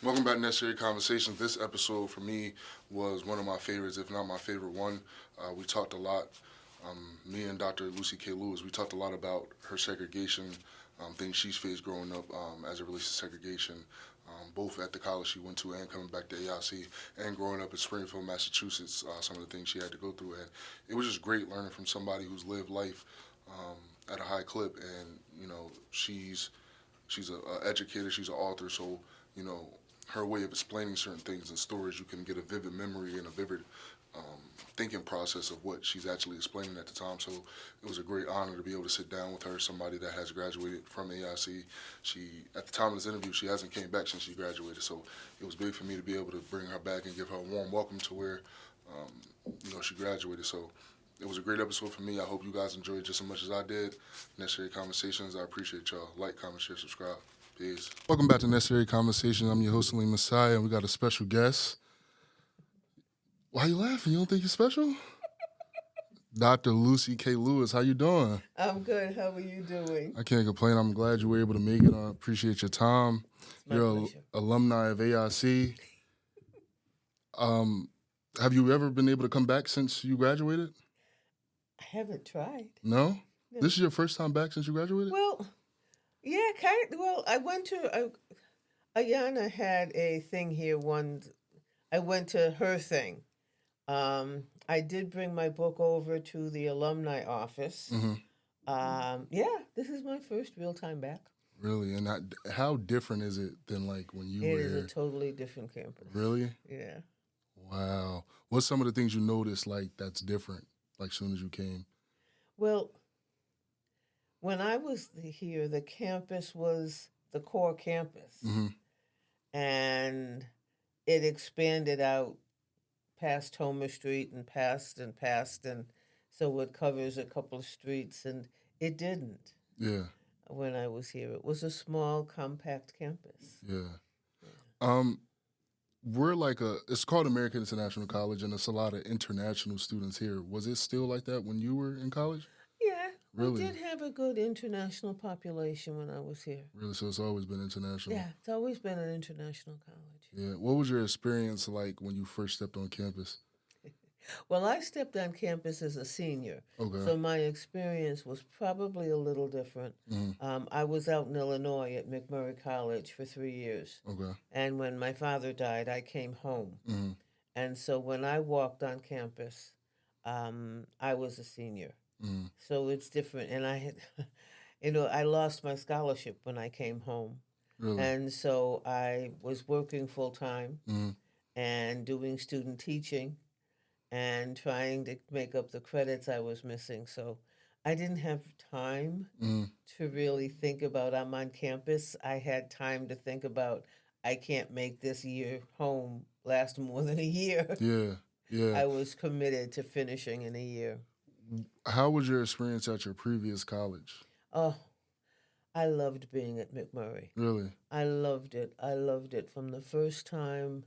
Welcome back to Necessary Conversations. This episode for me was one of my favorites, if not my favorite one. We talked a lot, me and Dr. Lucie K Lewis, we talked a lot about her segregation, things she's faced growing up as it relates to segregation, both at the college she went to and coming back to AIC and growing up in Springfield, Massachusetts, some of the things she had to go through. And it was just great learning from somebody who's lived life at a high clip. And, she's a educator, she's an author, so, you know, her way of explaining certain things in stories, you can get a vivid memory and a vivid thinking process of what she's actually explaining at the time. So it was a great honor to be able to sit down with her, somebody that has graduated from AIC. She, at the time of this interview, she hasn't came back since she graduated. So it was big for me to be able to bring her back and give her a warm welcome to where, she graduated. So it was a great episode for me. I hope you guys enjoyed it just as much as I did. Necessary Conversations. I appreciate y'all. Like, comment, share, subscribe. Peace. Welcome back to Necessary Conversations. I'm your host, Saleem Messiah, and we got a special guest. Why are you laughing? You don't think you're special? Dr. Lucie K Lewis, how you doing? I'm good. How are you doing? I can't complain. I'm glad you were able to make it. I appreciate your time. It's my You're pleasure. an alumni of AIC. Have you ever been able to come back since you graduated? I haven't tried. No? No. This is your first time back since you graduated? Well, yeah, kind of. Well, I went to Ayana had a thing here once. I went to her thing. I did bring my book over to the alumni office. Yeah, this is my first real time back. Really? And how different is it than like when you It were is a here? totally different campus. Really? Yeah. Wow. What's some of the things you noticed like that's different, like soon as you came? Well, when I was here, the campus was the core campus, Mm-hmm. and it expanded out past Homer Street and past, and so it covers a couple of streets, and it didn't Yeah. when I was here. It was a small, compact campus. Yeah. Um, we're like it's called American International College, and it's a lot of international students here. Was it still like that when you were in college? Yeah, Really? we did have a good international population when I was here. Really? So it's always been international? Yeah, it's always been an international college. Yeah. What was your experience like when you first stepped on campus? Well, I stepped on campus as a senior, Okay. so my experience was probably a little different. Mm-hmm. I was out in Illinois at McMurray College for 3 years, Okay. and when my father died, I came home. Mm-hmm. And so when I walked on campus, I was a senior. Mm-hmm. So it's different. And I had, I lost my scholarship when I came home. Really? And so I was working full time Mm-hmm. and doing student teaching and trying to make up the credits I was missing. So I didn't have time Mm-hmm. to really think about I'm on campus. I had time to think about I can't make this year home last more than a year. Yeah. Yeah. I was committed to finishing in a year. How was your experience at your previous college? Oh, I loved being at McMurray. Really? I loved it. I loved it. From the first time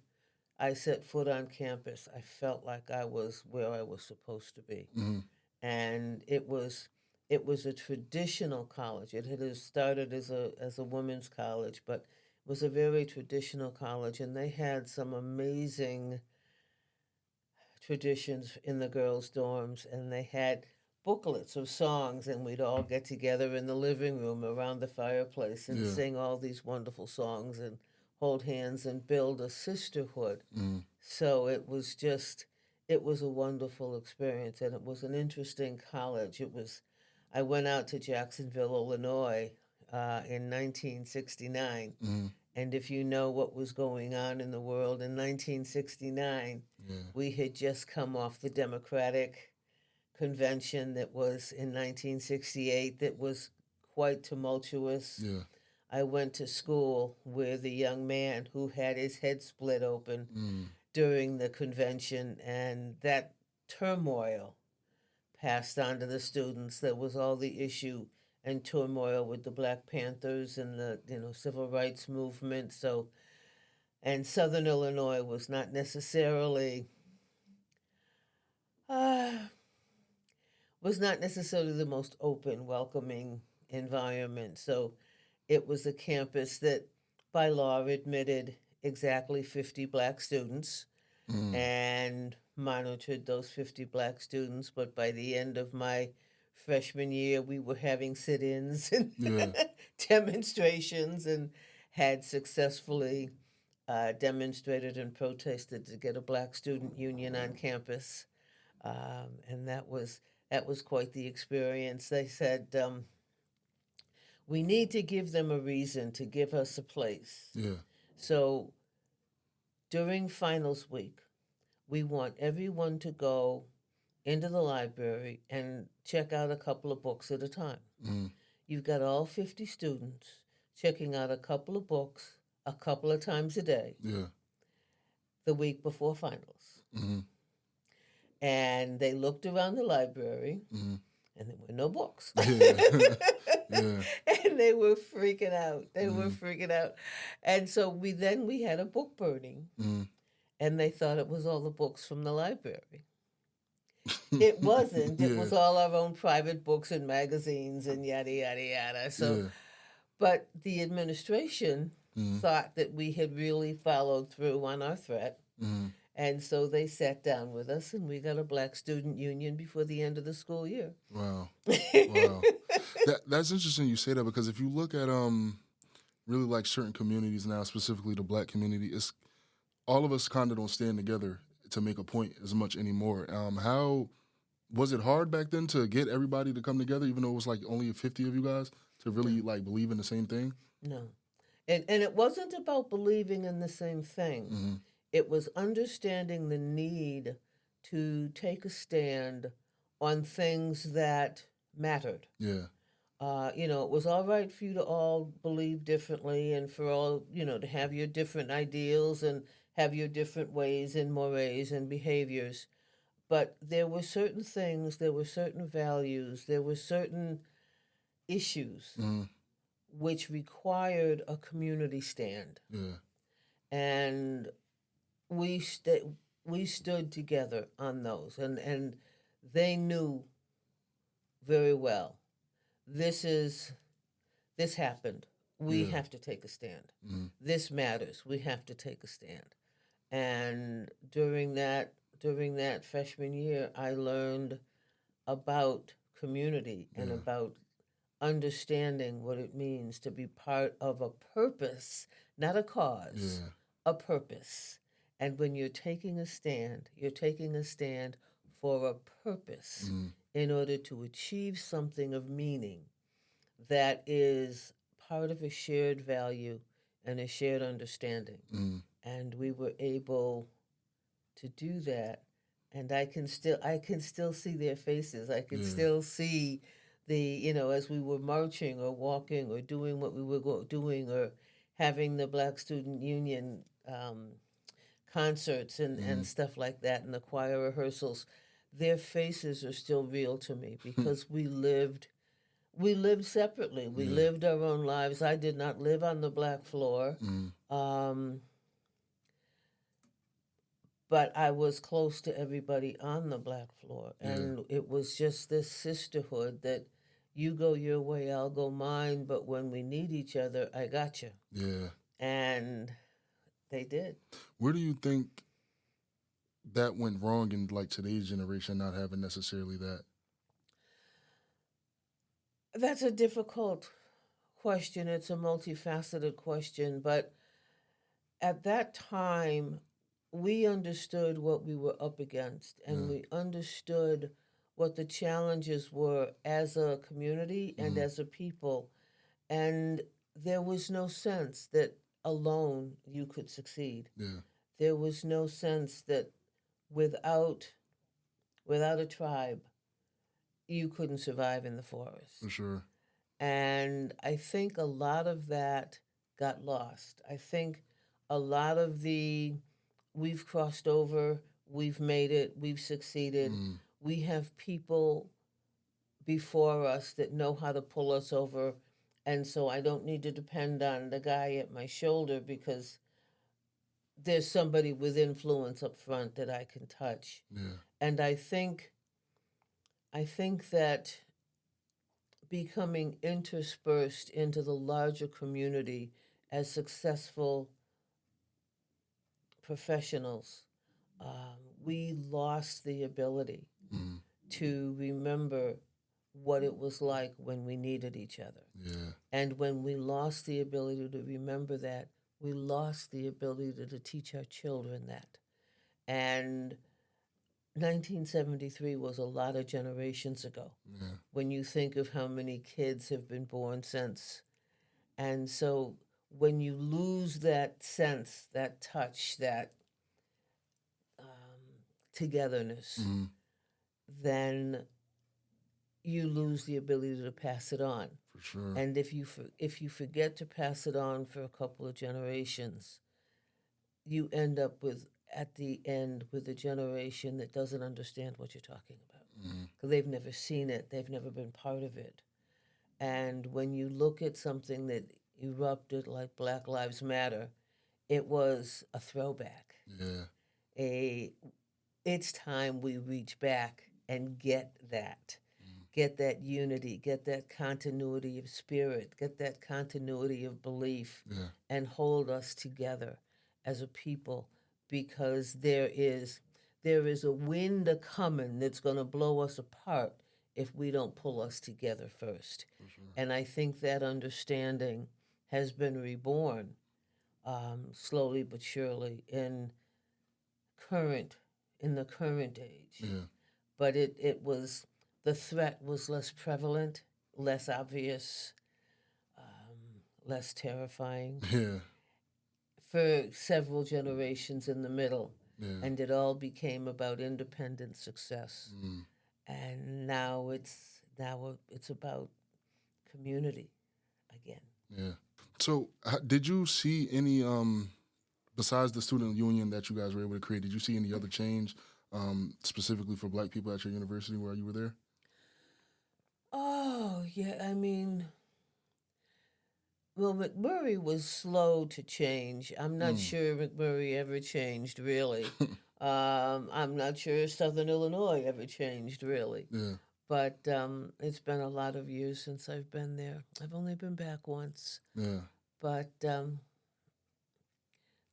I set foot on campus, I felt like I was where I was supposed to be. Mm-hmm. And it was a traditional college. It had started as a women's college, but it was a very traditional college, and they had some amazing traditions in the girls' dorms, and they had booklets of songs, and we'd all get together in the living room around the fireplace and Yeah. sing all these wonderful songs and hold hands and build a sisterhood. Mm-hmm. So it was a wonderful experience, and it was an interesting college. I went out to Jacksonville, Illinois, in 1969. Mm-hmm. And if you know what was going on in the world in 1969, Yeah. we had just come off the Democratic convention that was in 1968 that was quite tumultuous. Yeah. I went to school with a young man who had his head split open Mm-hmm. during the convention, and that turmoil passed on to the students. There was all the issue and turmoil with the Black Panthers and the civil rights movement. So, and Southern Illinois was not necessarily uh, the most open, welcoming environment. So, it was a campus that, by law, admitted exactly 50 black students Mm. and monitored those 50 black students. But by the end of my freshman year, we were having sit ins and Yeah. demonstrations and had successfully demonstrated and protested to get a black student union on campus. And that was quite the experience. They said, we need to give them a reason to give us a place. Yeah. So during finals week, we want everyone to go into the library and check out a couple of books at a time. Mm. You've got all 50 students checking out a couple of books a couple of times a day Yeah. the week before finals. Mm-hmm. And they looked around the library Mm-hmm. and there were no books. Yeah. Yeah. And they were freaking out. They were Mm. freaking out. And so we had a book burning, Mm. and they thought it was all the books from the library. It wasn't. It Yeah. was all our own private books and magazines and yada yada yada. So, Yeah. but the administration Mm. thought that we had really followed through on our threat, Mm. and so they sat down with us, and we got a black student union before the end of the school year. Wow. Wow. That's interesting you say that, because if you look at really like certain communities now, specifically the black community, it's all of us kind of don't stand together to make a point as much anymore. How was it hard back then to get everybody to come together, even though it was like only 50 of you guys, to really like believe in the same thing? No. And it wasn't about believing in the same thing. Mm-hmm. It was understanding the need to take a stand on things that mattered. Yeah. It was all right for you to all believe differently and for all, to have your different ideals and have your different ways and mores and behaviors. But there were certain things, there were certain values, there were certain issues Mm-hmm. which required a community stand. Yeah. And we stood together on those, and they knew very well this happened. We Yeah. have to take a stand. Mm-hmm. This matters. We have to take a stand. And during that freshman year, I learned about community and Yeah. about understanding what it means to be part of a purpose, not a cause, Yeah. a purpose. And when you're taking a stand for a purpose Mm-hmm. in order to achieve something of meaning that is part of a shared value and a shared understanding. Mm-hmm. And we were able to do that. And I can still see their faces. I can Yeah. still see as we were marching or walking or doing what we were doing or having the Black Student Union concerts Mm-hmm. and stuff like that and the choir rehearsals. Their faces are still real to me because we lived separately. We Yeah. lived our own lives. I did not live on the black floor. Mm-hmm. But I was close to everybody on the black floor. Yeah. And it was just this sisterhood that you go your way, I'll go mine, but when we need each other, I got you. Yeah. And they did. Where do you think that went wrong in like today's generation, not having necessarily that? That's a difficult question. It's a multifaceted question, but at that time, we understood what we were up against and Yeah. we understood what the challenges were as a community and Mhm. as a people. And there was no sense that alone you could succeed. Yeah. There was no sense that without a tribe, you couldn't survive in the forest. For sure. And I think a lot of that got lost. I think a lot of we've crossed over, we've made it, we've succeeded. Mm. We have people before us that know how to pull us over. And so I don't need to depend on the guy at my shoulder because there's somebody with influence up front that I can touch. Yeah. And I think that becoming interspersed into the larger community as successful professionals, we lost the ability Mm. to remember what it was like when we needed each other. Yeah. And when we lost the ability to remember that, we lost the ability to teach our children that. And 1973 was a lot of generations ago Yeah. when you think of how many kids have been born since. And so when you lose that sense, that touch, that togetherness, Mm. then you lose the ability to pass it on. For sure. And if you forget to pass it on for a couple of generations, you end up with at the end with a generation that doesn't understand what you're talking about because they've never seen it, they've never been part of it. And when you look at something that erupted like Black Lives Matter, it was a throwback. Yeah. It's time we reach back and get that unity, get that continuity of spirit, get that continuity of belief, Yeah. and hold us together as a people, because there is a wind a coming that's going to blow us apart if we don't pull us together first. For sure. And I think that understanding has been reborn slowly but surely current in the current age. Yeah. But it was, the threat was less prevalent, less obvious, less terrifying Yeah. for several generations in the middle. Yeah. And it all became about independent success. Mm. And now it's about community again. Yeah. So, did you see any besides the student union that you guys were able to create? Did you see any other change specifically for Black people at your university while you were there? Oh, yeah, I mean, well, McMurray was slow to change. I'm not sure McMurray ever changed, really. I'm not sure Southern Illinois ever changed, really. Yeah. But it's been a lot of years since I've been there. I've only been back once. Yeah. But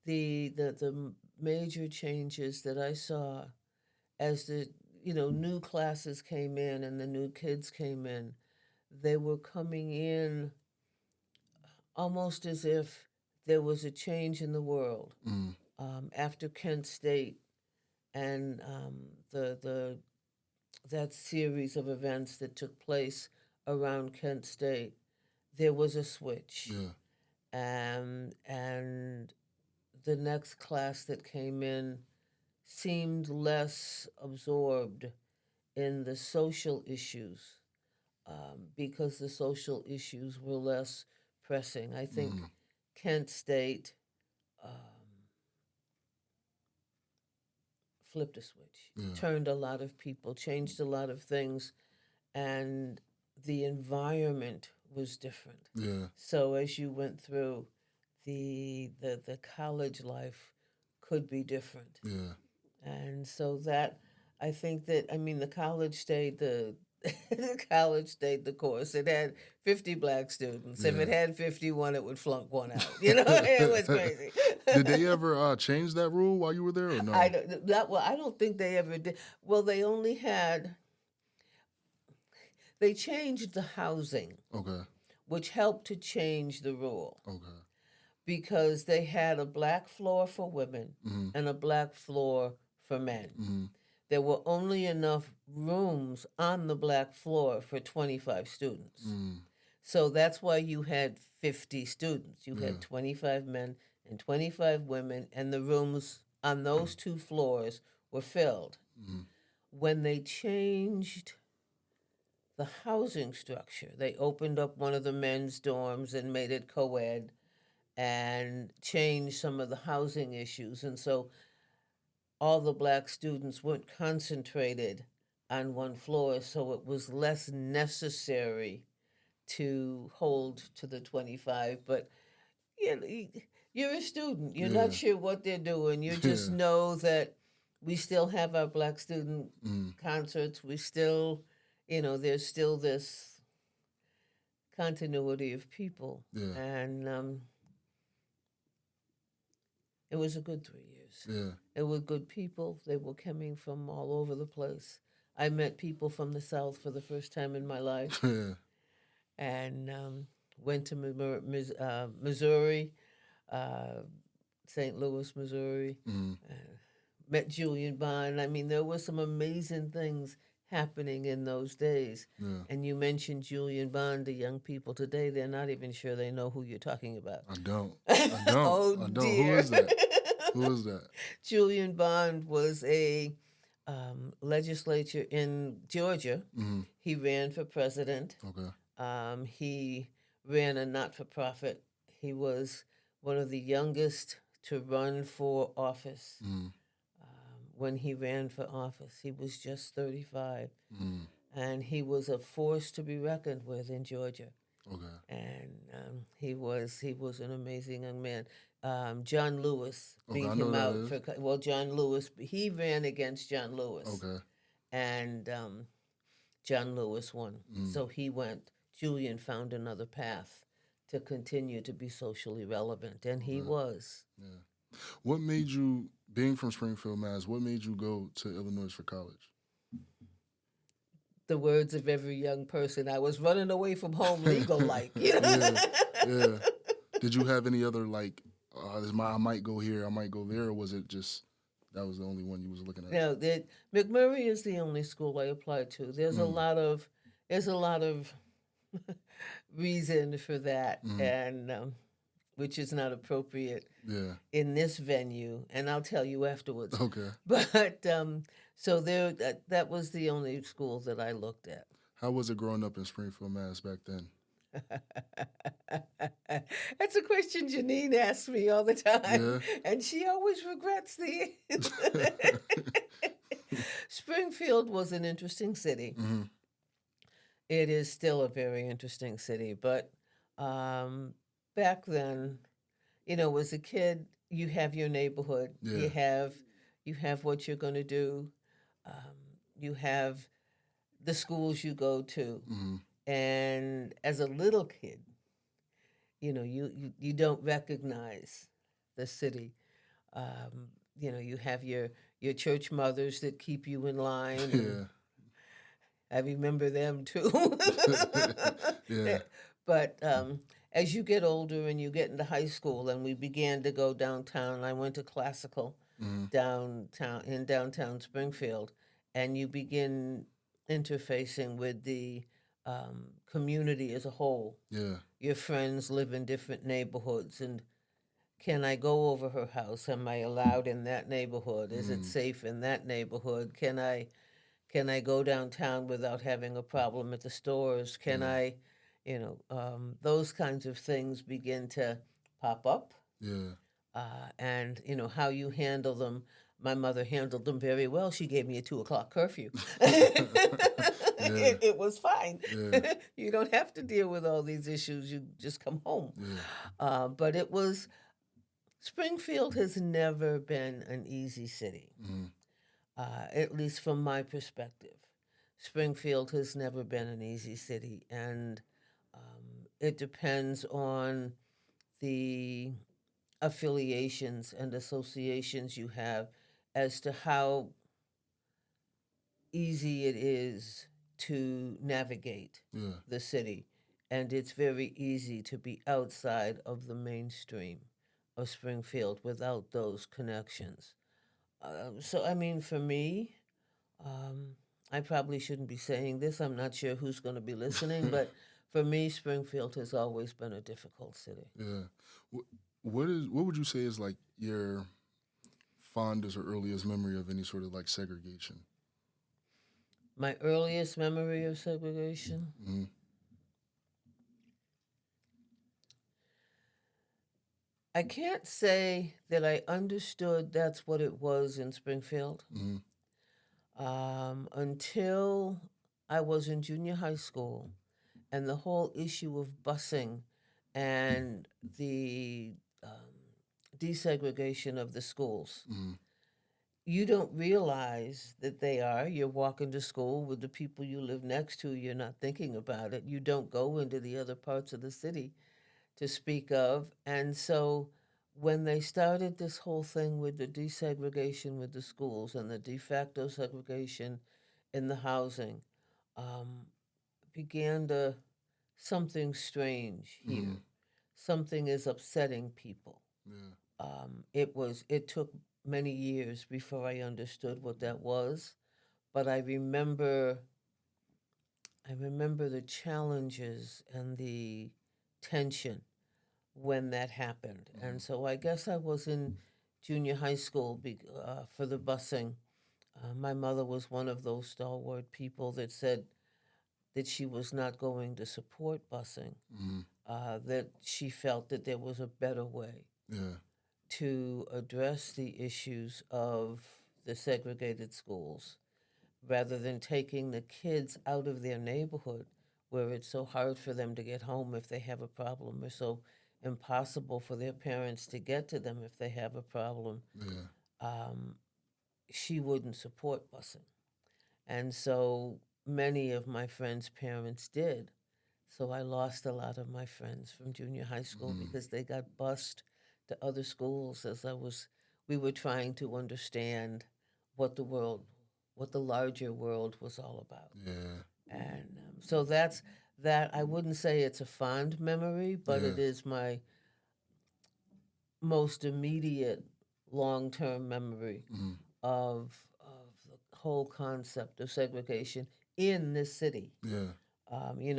the major changes that I saw as the new classes came in and the new kids came in, they were coming in almost as if there was a change in the world. Mm. After Kent State and that series of events that took place around Kent State, there was a switch. Yeah. And the next class that came in seemed less absorbed in the social issues because the social issues were less pressing. I think Kent State flipped a switch, turned a lot of people, changed a lot of things, and the environment was different. Yeah. So as you went through, the college life could be different. Yeah. And so that, I think that, I mean, the college stayed the the college stayed the course. It had 50 Black students. If it Yeah. had 51, it would flunk one out. It was crazy. Did they ever change that rule while you were there, or no? I don't think they ever did. Well, they changed the housing, Okay. which helped to change the rule. Okay. Because they had a black floor for women and a black floor for men. Mm-hmm. There were only enough rooms on the black floor for 25 students. So that's why you had 50 students. You had 25 men and 25 women, and the rooms on those two floors were filled. When they changed the housing structure, they opened up one of the men's dorms and made it co-ed and changed some of the housing issues. And so all the Black students weren't concentrated on one floor, so it was less necessary to hold to the 25. But you're a student. You're not sure what they're doing. You just know that we still have our Black student concerts. We still, there's still this continuity of people. Yeah. And It was a good 3 years. Yeah. It were good people. They were coming from all over the place. I met people from the South for the first time in my life, Yeah. and went to Missouri, uh, St. Louis, Missouri. Mm. Uh, Met Julian Bond. I mean, there were some amazing things happening in those days. Yeah. And you mentioned Julian Bond. The young people today, they're not even sure they know who you're talking about. I don't. I don't. Oh I don't. Who dear. is that? Who is that? Julian Bond was a legislature in Georgia. Mm-hmm. He ran for president. Okay. He ran a not-for-profit. He was one of the youngest to run for office. Mm. When he ran for office, he was just 35, Mm. and he was a force to be reckoned with in Georgia. Okay. And he was an amazing young man. John Lewis Okay, beat I know him that out is. for John Lewis. He ran against John Lewis, Okay. and John Lewis won. Mm. So he went. Julian found another path to continue to be socially relevant, and he Okay. was. Yeah. What made you, being from Springfield, Mass, what made you go to Illinois for college? The words of every young person. I was running away from home legal like. Yeah. Yeah. Did you have any other, like, I might go here, I might go there, or was it just that was the only one you was looking at? No, McMurray is the only school I applied to. There's a lot of reason for that, and which is not appropriate Yeah. in this venue, and I'll tell you afterwards. Okay. But so there, that was the only school that I looked at. How was it growing up in Springfield, Mass back then? That's a question Janine asks me all the time, Yeah. and she always regrets the answer. Springfield was an interesting city. Mm-hmm. It is still a very interesting city, but back then, as a kid, you have your neighborhood. Yeah. You have what you're going to do. You have the schools you go to. Mm-hmm. And as a little kid, you don't recognize the city. You have your church mothers that keep you in line. Yeah. I remember them too. Yeah. But as you get older and you get into high school, and we began to go downtown, I went to classical Mm-hmm. downtown Springfield, and you begin interfacing with the community as a whole. Yeah. Your friends live in different neighborhoods, and can I go over her house? Am I allowed in that neighborhood? Is it safe in that neighborhood? Can I go downtown without having a problem at the stores? Can I, those kinds of things begin to pop up. Yeah. And how you handle them. My mother handled them very well. She gave me a 2:00 curfew. It was fine. Yeah. You don't have to deal with all these issues. You just come home. Yeah. But Springfield has never been an easy city, Mm-hmm. at least from my perspective. Springfield has never been an easy city, and it depends on the affiliations and associations you have as to how easy it is to navigate Yeah. the city. And it's very easy to be outside of the mainstream of Springfield without those connections. So, I mean, for me, I probably shouldn't be saying this. I'm not sure who's going to be listening, but for me, Springfield has always been a difficult city. Yeah. What would you say is like your fondest or earliest memory of any sort of like segregation? My earliest memory of segregation? Mm-hmm. I can't say that I understood that's what it was in Springfield Mm-hmm. until I was in junior high school, and the whole issue of busing and the desegregation of the schools. Mm-hmm. You don't realize that they are. You're walking to school with the people you live next to. You're not thinking about it. You don't go into the other parts of the city to speak of. And so when they started this whole thing with the desegregation with the schools and the de facto segregation in the housing, um, began to something strange Mm-hmm. here. Something is upsetting people. Yeah. It took many years before I understood what that was, but I remember the challenges and the tension when that happened. Mm-hmm. And so I guess I was in junior high school for the busing. My mother was one of those stalwart people that said that she was not going to support busing, Mm-hmm. that she felt that there was a better way Yeah. to address the issues of the segregated schools rather than taking the kids out of their neighborhood where it's so hard for them to get home if they have a problem or so impossible for their parents to get to them if they have a problem. Yeah. um, she wouldn't support busing. And so many of my friends' parents did. So I lost a lot of my friends from junior high school Mm-hmm. because they got bused to other schools as we were trying to understand what the world, what the larger world was all about. Yeah. And so that's that. I wouldn't say it's a fond memory, but Yeah. it is my most immediate long-term memory Mm-hmm. of the whole concept of segregation in this city. Yeah.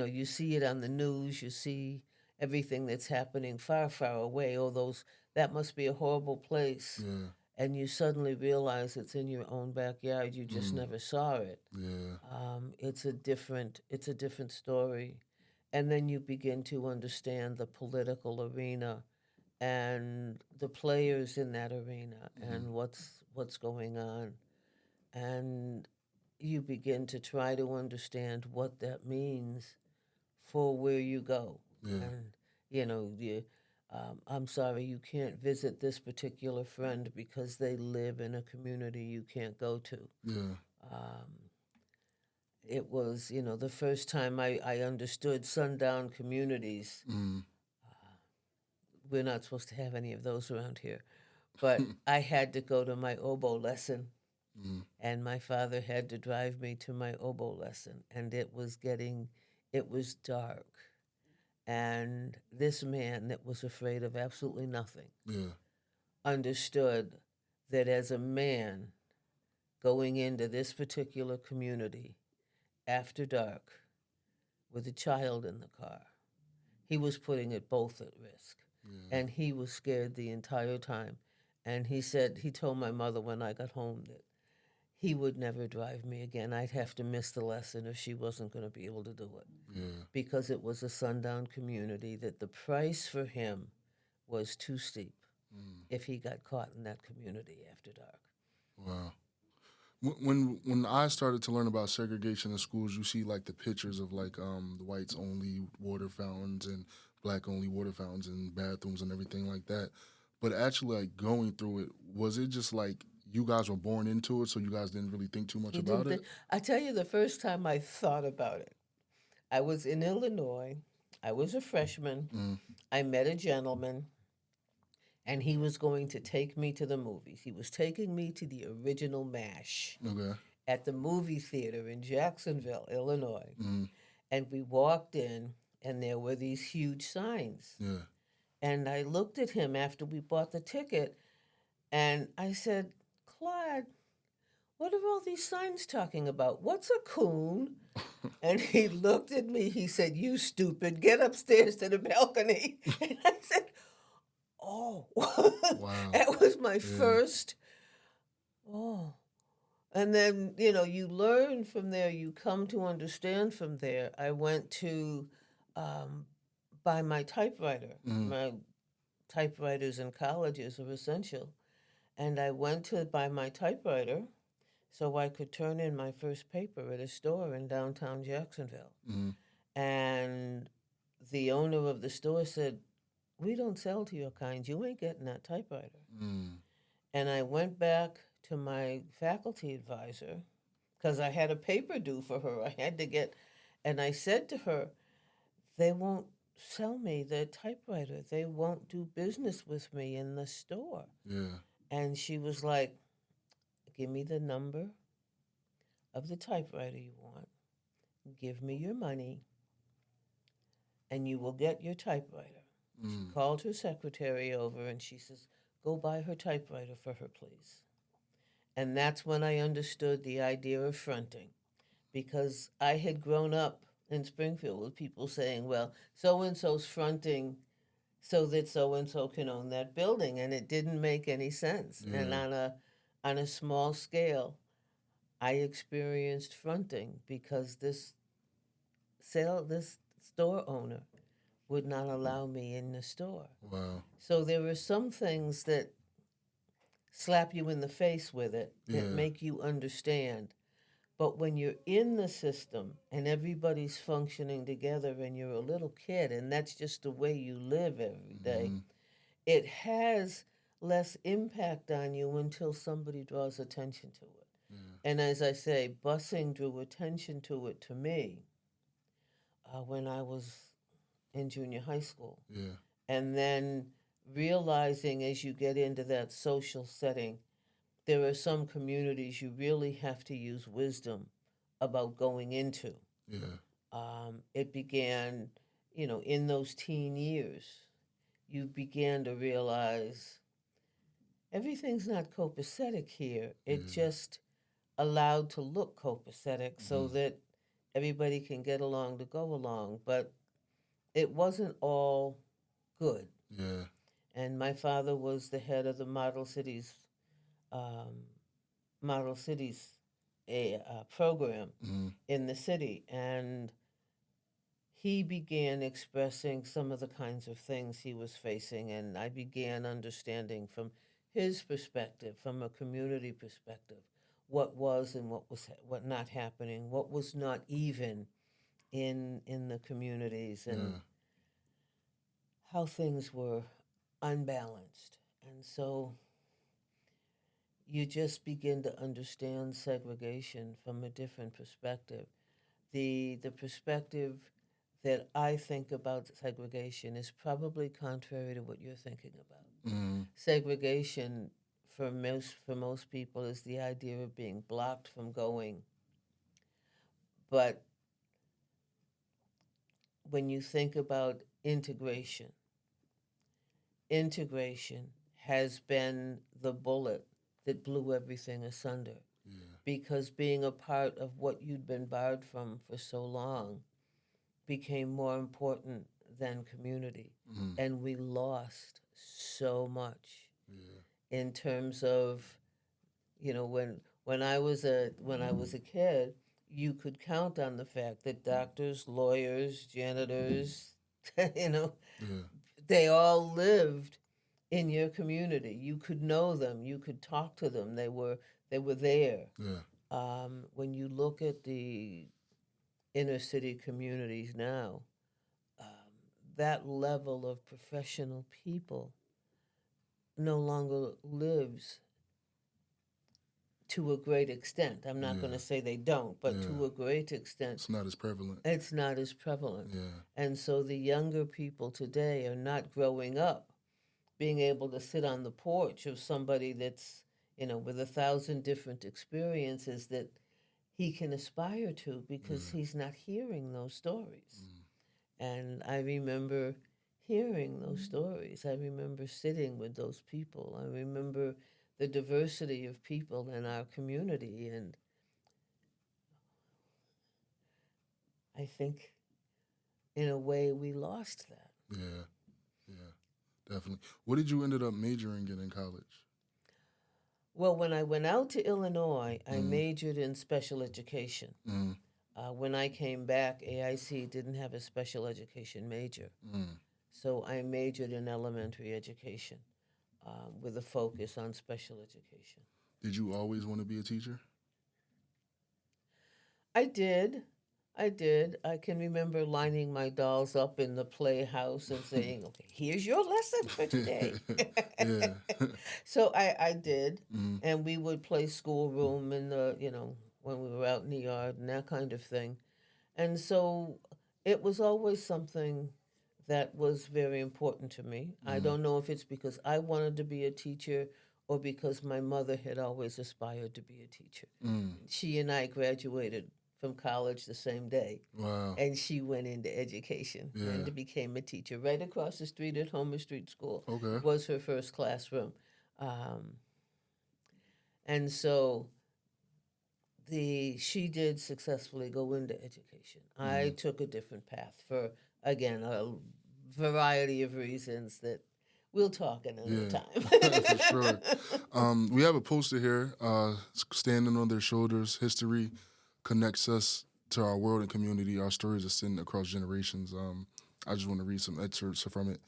You see it on the news. You see everything that's happening far, far away. Oh, that must be a horrible place. Yeah. And you suddenly realize it's in your own backyard. You just Mm-hmm. never saw it. Yeah. It's a different story. And then you begin to understand the political arena and the players in that arena Mm-hmm. and what's going on. And you begin to try to understand what that means for where you go. Yeah. And, I'm sorry, you can't visit this particular friend because they live in a community you can't go to. Yeah. Um, it was, the first time I understood sundown communities. Mm-hmm. We're not supposed to have any of those around here. But I had to go to my oboe lesson, Mm-hmm. and my father had to drive me to my oboe lesson, and it was dark. And this man that was afraid of absolutely nothing Yeah. understood that as a man going into this particular community after dark with a child in the car, he was putting it both at risk. Yeah. And he was scared the entire time. And he told my mother when I got home that he would never drive me again. I'd have to miss the lesson if she wasn't going to be able to do it. Yeah. Because it was a sundown community that the price for him was too steep Mm. if he got caught in that community after dark. Wow. When I started to learn about segregation in schools, you see like the pictures of like the whites only water fountains and black only water fountains and bathrooms and everything like that. But actually, like going through it, was it just like you guys were born into it, so you guys didn't really think too much You about didn't it? think, I tell you, the first time I thought about it, I was in Illinois. I was a freshman. Mm. I met a gentleman, and he was going to take me to the movies. He was taking me to the original MASH Okay. at the movie theater in Jacksonville, Illinois. Mm. And we walked in, and there were these huge signs. Yeah. And I looked at him after we bought the ticket, and I said, Claude, what are all these signs talking about? What's a coon? And he looked at me. He said, you stupid, get upstairs to the balcony. And I said, oh. Wow. That was my Yeah. first, oh. And then, you learn from there, you come to understand from there. I went to buy my typewriter. Mm. My typewriters in colleges are essential. And I went to buy my typewriter so I could turn in my first paper at a store in downtown Jacksonville. Mm. And the owner of the store said, we don't sell to your kind. You ain't getting that typewriter. Mm. And I went back to my faculty advisor because I had a paper due for her. I had to get, and I said to her, they won't sell me the typewriter. They won't do business with me in the store. Yeah. And she was like, give me the number of the typewriter you want, give me your money, and you will get your typewriter. She called her secretary over and she says, go buy her typewriter for her, please. And that's when I understood the idea of fronting, because I had grown up in Springfield with people saying, well, so and so's fronting so that so and so can own that building, and it didn't make any sense. Yeah. And on a small scale, I experienced fronting because this store owner would not allow me in the store. Wow. So there were some things that slap you in the face with it that Yeah. make you understand. But when you're in the system and everybody's functioning together and you're a little kid and that's just the way you live every day, it has less impact on you until somebody draws attention to it. And as I say, busing drew attention to it to me when I was in junior high school. Yeah. And then realizing as you get into that social setting, there are some communities you really have to use wisdom about going into. Yeah. It began, in those teen years, you began to realize everything's not copacetic here. It just allowed to look copacetic so that everybody can get along to go along. But it wasn't all good. Yeah. And my father was the head of the um, Model Cities program in the city, and he began expressing some of the kinds of things he was facing, and I began understanding from his perspective, from a community perspective, what was and what not happening, what was not even in the communities, and how things were unbalanced. And so you just begin to understand segregation from a different perspective. The perspective that I think about segregation is probably contrary to what you're thinking about. Segregation for most people is the idea of being blocked from going. But when you think about integration has been the bullet that blew everything asunder. Because being a part of what you'd been barred from for so long became more important than community. And we lost so much in terms of, when I was a kid, you could count on the fact that doctors, lawyers, janitors, they all lived in your community. You could know them. You could talk to them. They were there. When you look at the inner city communities now, that level of professional people no longer lives to a great extent. I'm not going to say they don't, but to a great extent. It's not as prevalent. It's not as prevalent. And so the younger people today are not growing up being able to sit on the porch of somebody that's, with 1,000 different experiences that he can aspire to because he's not hearing those stories. And I remember hearing those stories. I remember sitting with those people. I remember the diversity of people in our community. And I think, in a way, we lost that. Yeah, definitely. What did you ended up majoring in college? Well, when I went out to Illinois, I majored in special education. When I came back, AIC didn't have a special education major. So I majored in elementary education with a focus on special education. Did you always want to be a teacher? I did. I can remember lining my dolls up in the playhouse and saying, okay, here's your lesson for today. So I did. And we would play schoolroom in the, when we were out in the yard and that kind of thing. And so it was always something that was very important to me. I don't know if it's because I wanted to be a teacher or because my mother had always aspired to be a teacher. Mm. She and I graduated from college the same day, Wow. and she went into education Yeah. and became a teacher. Right across the street at Homer Street School Okay. was her first classroom. Um, and so she did successfully go into education. I took a different path for, again, a variety of reasons that we'll talk another Yeah, time. for sure. We have a poster here, standing on their shoulders. History connects us to our world and community. Our stories extend across generations. I just want to read some excerpts from it.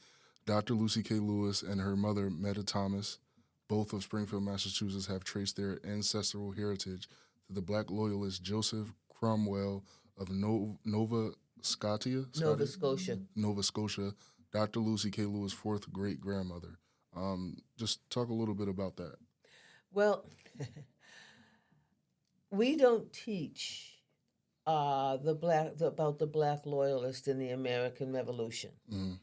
Dr. Lucie K Lewis and her mother, Meta Thomas, both of Springfield, Massachusetts, have traced their ancestral heritage to the black loyalist Joseph Cromwell of Nova Scotia, Nova Scotia. Nova Scotia, Dr. Lucie K. Lewis' fourth great grandmother. Just talk a little bit about that. Well, we don't teach about the black loyalist in the American Revolution. Mm-hmm.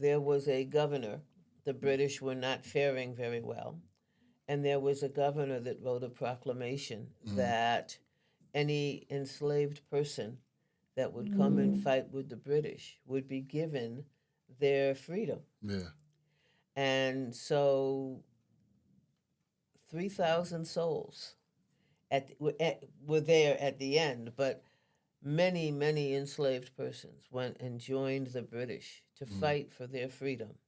There was a governor. The British were not faring very well, and there was a governor that wrote a proclamation that any enslaved person that would come and fight with the British would be given their freedom. Yeah. And so 3,000 souls were there at the end, but many, many enslaved persons went and joined the British to fight for their freedom.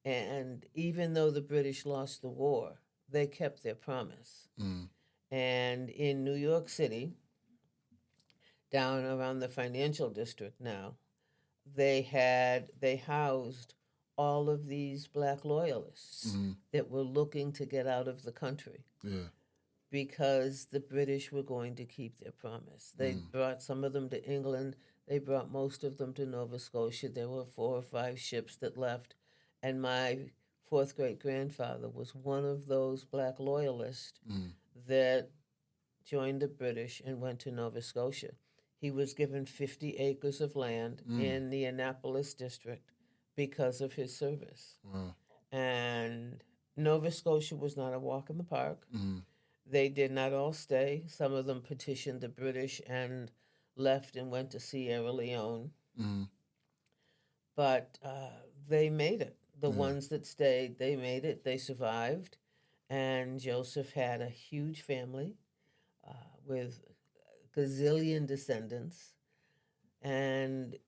And even though the British lost the war, they kept their promise. Mm. And in New York City, down around the financial district now, they housed all of these black loyalists that were looking to get out of the country. Yeah. Because the British were going to keep their promise. They brought some of them to England. They brought most of them to Nova Scotia. There were 4 or 5 ships that left. And my fourth great grandfather was one of those black loyalists that joined the British and went to Nova Scotia. He was given 50 acres of land in the Annapolis district because of his service. Wow. And Nova Scotia was not a walk in the park. They did not all stay. Some of them petitioned the British and left and went to Sierra Leone. But they made it. The ones that stayed, they made it. They survived. And Joseph had a huge family with a gazillion descendants. And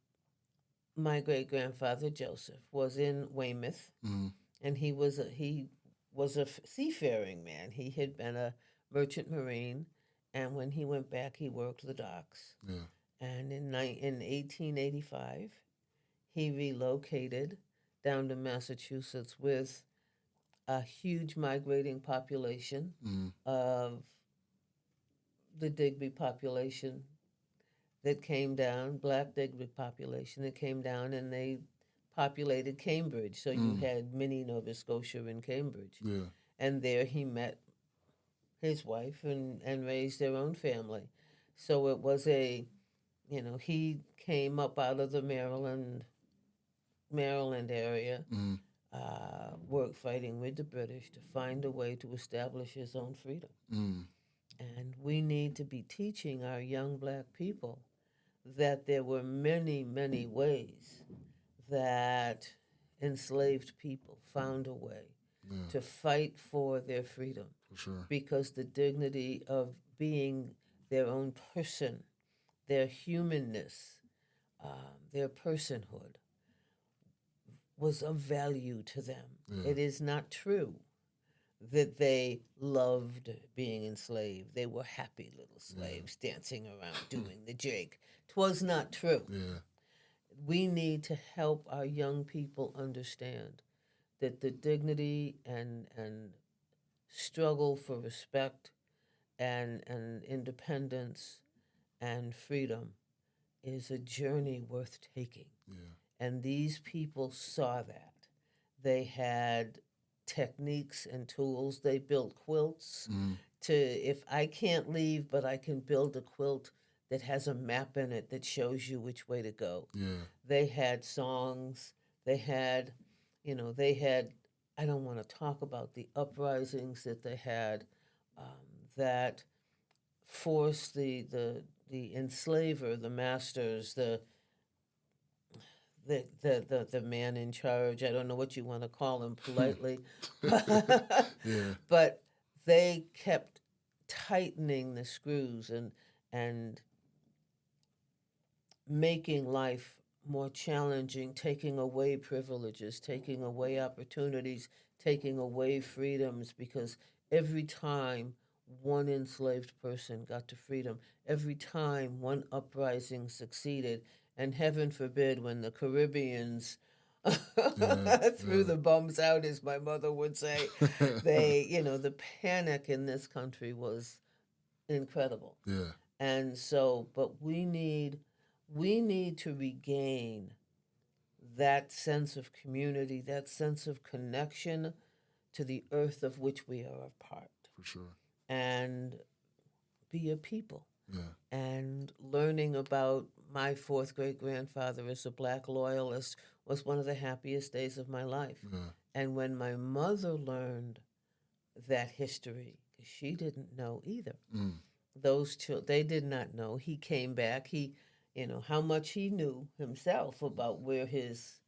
my great-grandfather, Joseph, was in Weymouth. And he was a seafaring man. He had been a merchant marine, and when he went back, he worked the docks. Yeah. And in 1885, he relocated down to Massachusetts with a huge migrating population of the Digby population that came down, black Digby population that came down, and they populated Cambridge. So you had mini Nova Scotia in Cambridge. Yeah. And there he met his wife and raised their own family. So it was he came up out of the Maryland area, worked fighting with the British to find a way to establish his own freedom. And we need to be teaching our young black people that there were many, many ways that enslaved people found a way to fight for their freedom. For sure. Because the dignity of being their own person, their humanness, their personhood was of value to them. Yeah. It is not true that they loved being enslaved. They were happy little slaves dancing around doing the jig. 'Twas not true. Yeah. We need to help our young people understand that the dignity and struggle for respect and independence and freedom is a journey worth taking. Yeah. And these people saw that. They had techniques and tools. They built quilts if I can't leave, but I can build a quilt that has a map in it that shows you which way to go. Yeah. They had songs. They had, they had. I don't want to talk about the uprisings that they had, that forced the enslaver, the masters, the man in charge. I don't know what you want to call him politely, Yeah. but they kept tightening the screws and making life more challenging, taking away privileges, taking away opportunities, taking away freedoms, because every time one enslaved person got to freedom, every time one uprising succeeded, and heaven forbid when the Caribbeans Yeah. threw the bums out, as my mother would say, they, the panic in this country was incredible. Yeah. And so, but we need to regain that sense of community, that sense of connection to the earth of which we are a part, For sure. and be a people. Yeah. And learning about my fourth great grandfather as a black loyalist was one of the happiest days of my life. Yeah. And when my mother learned that history, 'cause she didn't know either, Mm. those children, they did not know. He came back. He, how much he knew himself about where his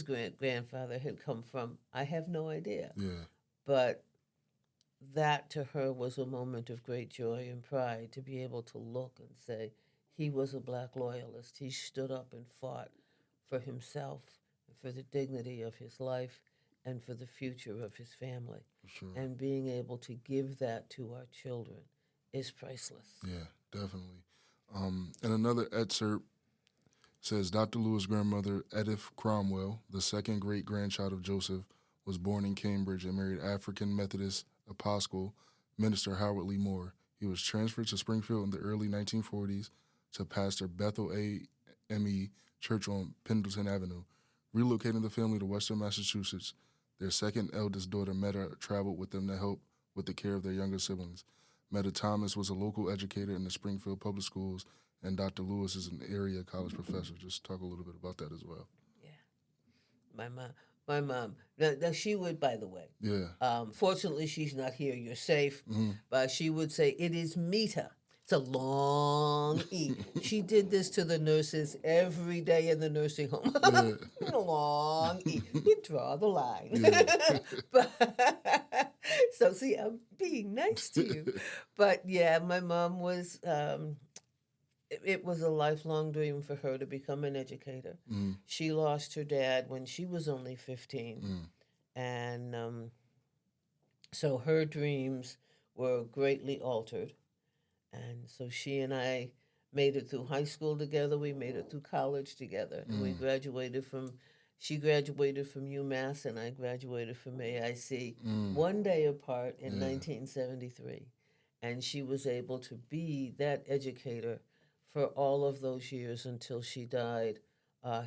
grandfather had come from. I have no idea. Yeah. But that to her was a moment of great joy and pride, to be able to look and say he was a black loyalist. He stood up and fought for himself, for the dignity of his life, and for the future of his family. For sure. And being able to give that to our children is priceless. Yeah, definitely. And another excerpt says Dr. Lewis' grandmother, Edith Cromwell, the second great grandchild of Joseph, was born in Cambridge and married African Methodist Episcopal minister Howard Lee Moore. He was transferred to Springfield in the early 1940s to pastor Bethel AME Church on Pendleton Avenue. Relocating the family to Western Massachusetts, their second eldest daughter, Meta, traveled with them to help with the care of their younger siblings. Meta Thomas was a local educator in the Springfield Public Schools, and Dr. Lewis is an area college professor. Just talk a little bit about that as well. Yeah. My mom. Now she would, by the way. Yeah. Fortunately, she's not here. You're safe. Mm-hmm. But she would say, it is Meta. It's a long E. She did this to the nurses every day in the nursing home. A long E. You draw the line. Yeah. So, see, I'm being nice to you. But, yeah, my mom was, it was a lifelong dream for her to become an educator. Mm. She lost her dad when she was only 15. Mm. And so her dreams were greatly altered. And so she and I made it through high school together. We made it through college together. And we she graduated from UMass and I graduated from AIC one day apart in 1973. And she was able to be that educator for all of those years until she died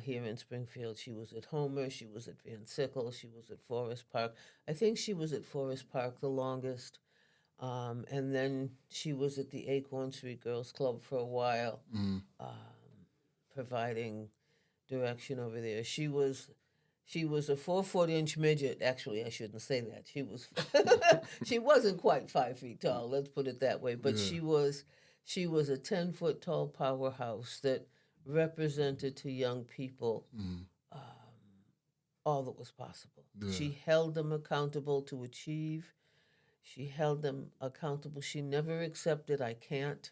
here in Springfield. She was at Homer, she was at Van Sickle, she was at Forest Park. I think she was at Forest Park the longest. And then she was at the Acorn Street Girls Club for a while, providing direction over there. She was a 4-foot-inch midget. Actually, I shouldn't say that. She wasn't quite 5 feet tall. Let's put it that way. But she was a 10-foot tall powerhouse that represented to young people all that was possible. Yeah. She held them accountable to achieve. She held them accountable. She never accepted, I can't.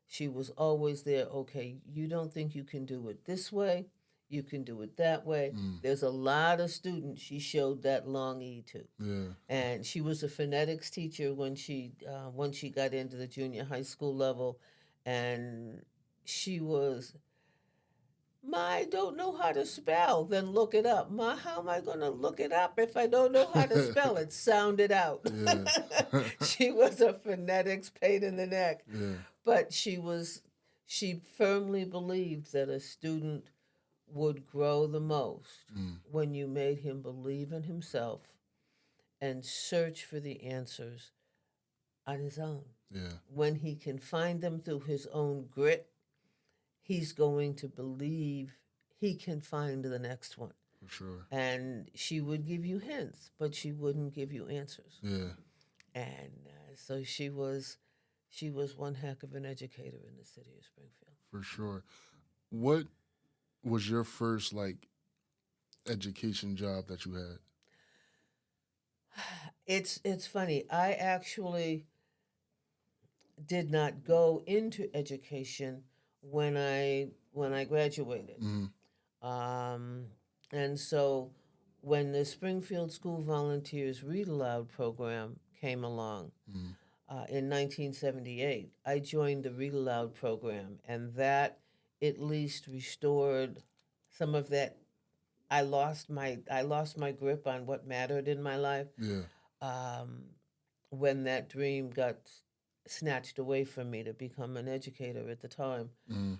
She was always there, okay, you don't think you can do it this way, you can do it that way. There's a lot of students she showed that long E to. Yeah. And she was a phonetics teacher when she got into the junior high school level. And she was, I don't know how to spell, then look it up. How am I going to look it up if I don't know how to spell it? Sound it out. Yeah. She was a phonetics pain in the neck. Yeah. But she firmly believed that a student would grow the most when you made him believe in himself and search for the answers on his own. Yeah. When he can find them through his own grit, he's going to believe he can find the next one. For sure. And she would give you hints, but she wouldn't give you answers. Yeah. And so she was one heck of an educator in the city of Springfield. For sure. What was your first like education job that you had? It's funny. I actually did not go into education when I graduated. Mm. Um, and so when the Springfield School Volunteers Read Aloud program came along Mm. in 1978, I joined the Read Aloud program, and that at least restored some of that. I lost my grip on what mattered in my life Yeah. um, when that dream got snatched away from me to become an educator at the time. Mm.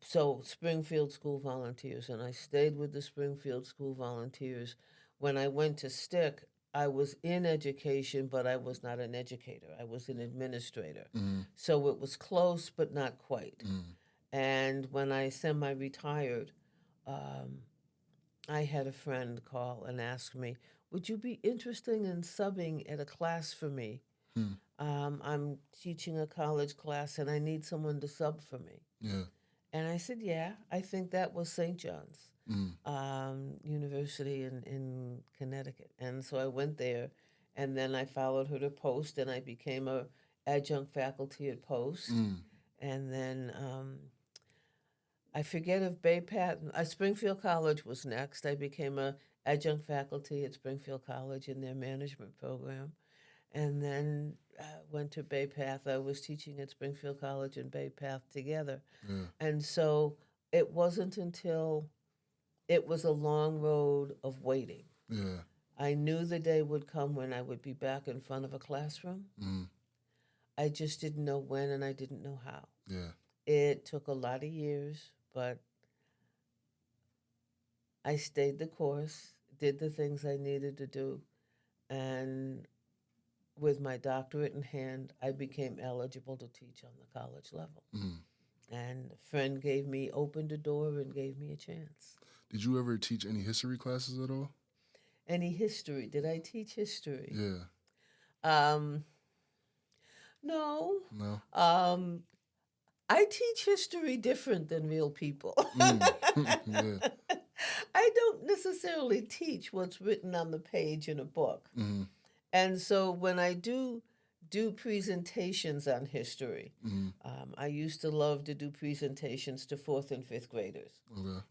So Springfield School Volunteers, and I stayed with the Springfield School Volunteers. When I went to Stick, I was in education, but I was not an educator. I was an administrator. Mm. So it was close, but not quite. Mm. And when I semi-retired, um, I had a friend call and ask me, "Would you be interested in subbing at a class for me? Mm. I'm teaching a college class, and I need someone to sub for me." Yeah. And I said, yeah, I think that was St. John's Mm. University in Connecticut. And so I went there, and then I followed her to Post, and I became a adjunct faculty at Post. Mm. And then I forget if Bay Path, Springfield College was next. I became a adjunct faculty at Springfield College in their management program. And then went to Bay Path. I was teaching at Springfield College and Bay Path together. Yeah. And so it wasn't until it was a long road of waiting. Yeah. I knew the day would come when I would be back in front of a classroom. Mm. I just didn't know when, and I didn't know how. Yeah. It took a lot of years, but I stayed the course, did the things I needed to do, and with my doctorate in hand, I became eligible to teach on the college level. Mm. And a friend opened a door and gave me a chance. Did you ever teach any history classes at all? Any history? Did I teach history? Yeah. Um, no. No. I teach history different than real people. Mm. Yeah. I don't necessarily teach what's written on the page in a book. Mm. And so when I do presentations on history, Mm. I used to love to do presentations to fourth and fifth graders.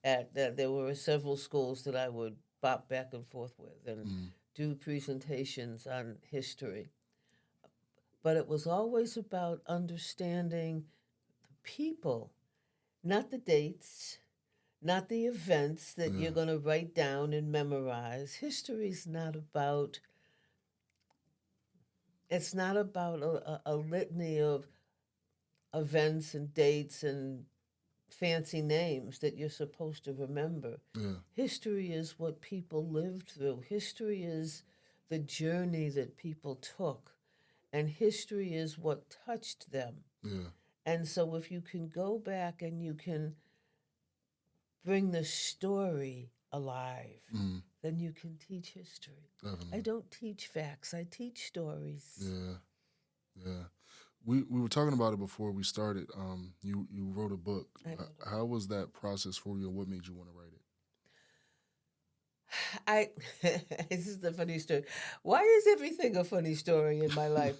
Okay. There were several schools that I would bop back and forth with and Mm. do presentations on history. But it was always about understanding the people, not the dates, not the events that Yeah. you're going to write down and memorize. History's not about it's not about a litany of events and dates and fancy names that you're supposed to remember. Yeah. History is what people lived through. History is the journey that people took. And history is what touched them. Yeah. And so if you can go back and you can bring the story alive, Mm. then you can teach history. Definitely. I don't teach facts, I teach stories. Yeah. Yeah. We were talking about it before we started. You wrote a book. I wrote a How was that process for you, and what made you want to write it? This is the funny story. Why is everything a funny story in my life?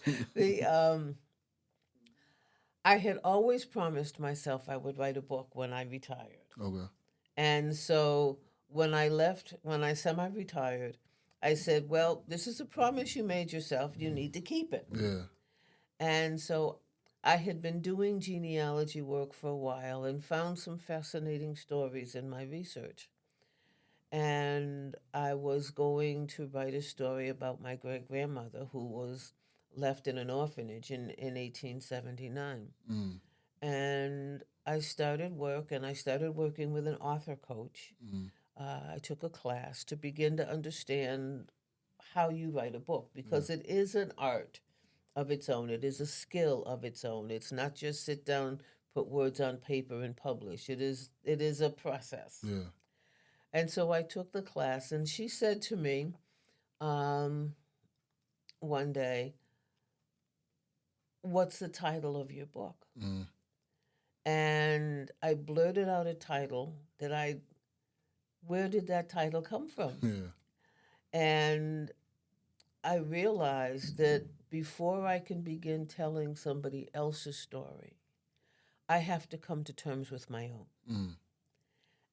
I had always promised myself I would write a book when I retired. Okay. And so when I semi-retired, I said, well, this is a promise you made yourself. You need to keep it. Yeah. And so I had been doing genealogy work for a while and found some fascinating stories in my research. And I was going to write a story about my great-grandmother who was left in an orphanage in 1879. Mm. And I started work, and I started working with an author coach. Mm. I took a class to begin to understand how you write a book, because it is an art of its own. It is a skill of its own. It's not just sit down, put words on paper, and publish. It is a process. Yeah. And so I took the class, and she said to me um, one day, "What's the title of your book?" Mm. And I blurted out a title that where did that title come from? Yeah. And I realized that before I can begin telling somebody else's story, I have to come to terms with my own. Mm.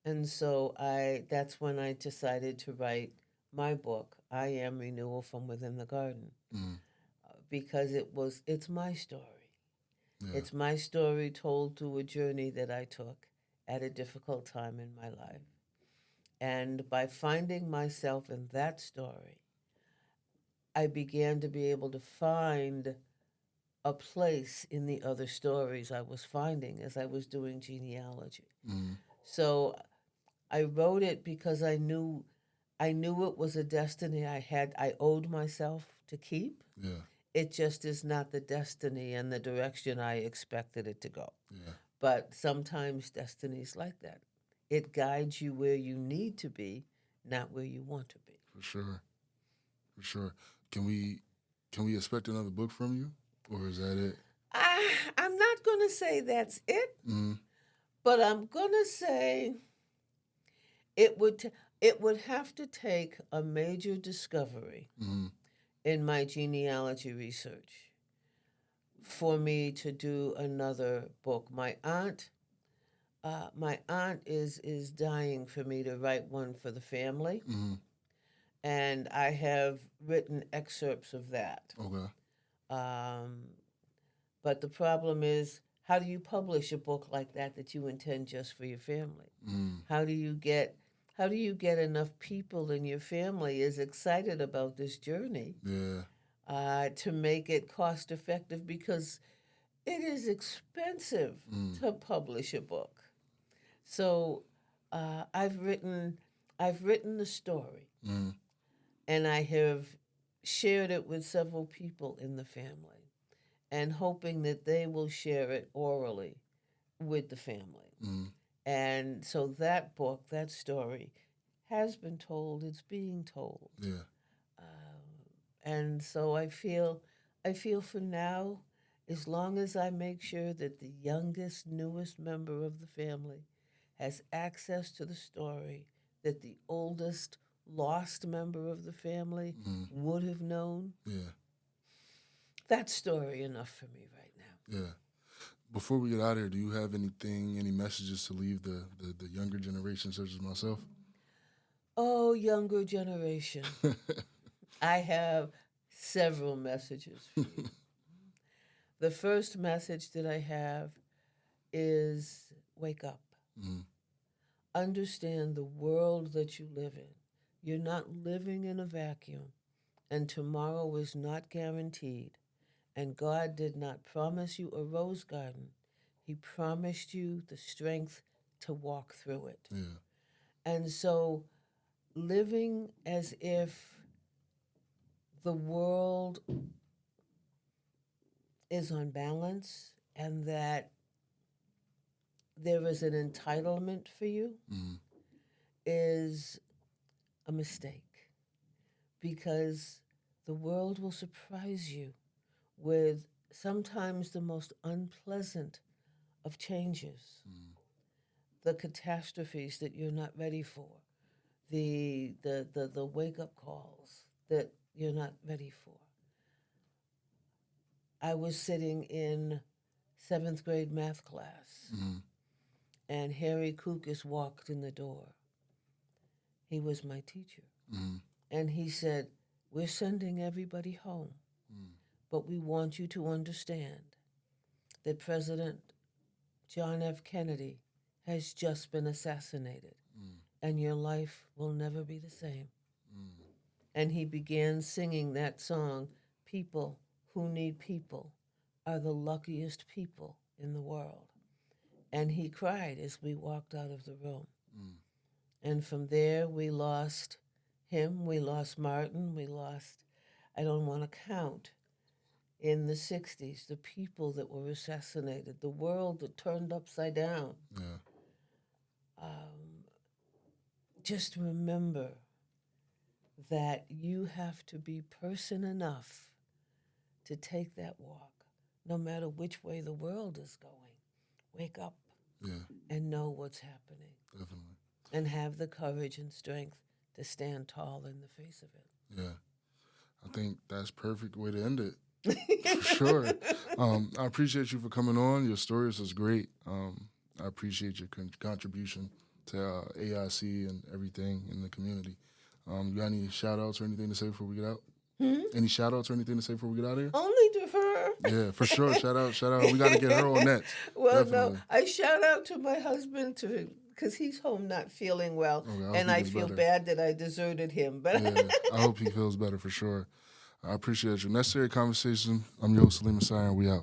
And so that's when I decided to write my book, I Am Renewal from Within the Garden, Mm. because it's my story. Yeah. It's my story told through a journey that I took at a difficult time in my life. And by finding myself in that story, I began to be able to find a place in the other stories I was finding as I was doing genealogy. Mm. So I wrote it because I knew it was a destiny I owed myself to keep. Yeah. It just is not the destiny and the direction I expected it to go. Yeah. But sometimes destiny's like that. It guides you where you need to be, not where you want to be. For sure. For sure. Can we expect another book from you, or is that it? I'm not going to say that's it, Mm. but I'm going to say it would have to take a major discovery Mm. in my genealogy research for me to do another book. My aunt is dying for me to write one for the family, Mm. and I have written excerpts of that. Okay. Um, but the problem is, how do you publish a book like that you intend just for your family? Mm. How do you get enough people in your family as excited about this journey Yeah. to make it cost effective, because it is expensive Mm. to publish a book. So I've written the story, Mm. and I have shared it with several people in the family, and hoping that they will share it orally with the family. Mm. And so that book, that story, has been told. It's being told. Yeah. And so I feel for now, as long as I make sure that the youngest, newest member of the family has access to the story that the oldest, lost member of the family Mm. would have known, Yeah. that's story enough for me right now. Yeah. Before we get out of here, do you have any messages to leave the younger generation, such as myself? Oh, younger generation, I have several messages for you. The first message that I have is wake up. Mm. Understand the world that you live in. You're not living in a vacuum, and tomorrow is not guaranteed. And God did not promise you a rose garden, He promised you the strength to walk through it. Yeah. And so, living as if the world is on balance and that there is an entitlement for you Mm. is a mistake, because the world will surprise you with sometimes the most unpleasant of changes, Mm. the catastrophes that you're not ready for, the wake up calls that you're not ready for. I was sitting in seventh grade math class, Mm. and Harry Kukis walked in the door. He was my teacher. Mm. And he said, "We're sending everybody home, Mm. but we want you to understand that President John F. Kennedy has just been assassinated, Mm. and your life will never be the same." Mm. And he began singing that song, "People who need people are the luckiest people in the world." And he cried as we walked out of the room. Mm. And from there, we lost him, we lost Martin, I don't want to count. in the 60s, the people that were assassinated, the world that turned upside down. Yeah. Just remember that you have to be person enough to take that walk, no matter which way the world is going. Wake up Yeah. and know what's happening. Definitely. And have the courage and strength to stand tall in the face of it. Yeah. I think that's perfect way to end it. For sure. I appreciate you for coming on. Your stories is great. I appreciate your contribution to AIC and everything in the community. You got any shout-outs or anything to say before we get out? Any shout-outs or anything to say before we get out of here? Only to her. Yeah, for sure. Shout out. We got to get her on next. Well, Definitely. no, I shout out to my husband because he's home not feeling well, Okay, and I feel bad that I deserted him. But yeah, I hope he feels better for sure. I appreciate you. Necessary Conversation. I'm your host, Saleem Messiah, and we out.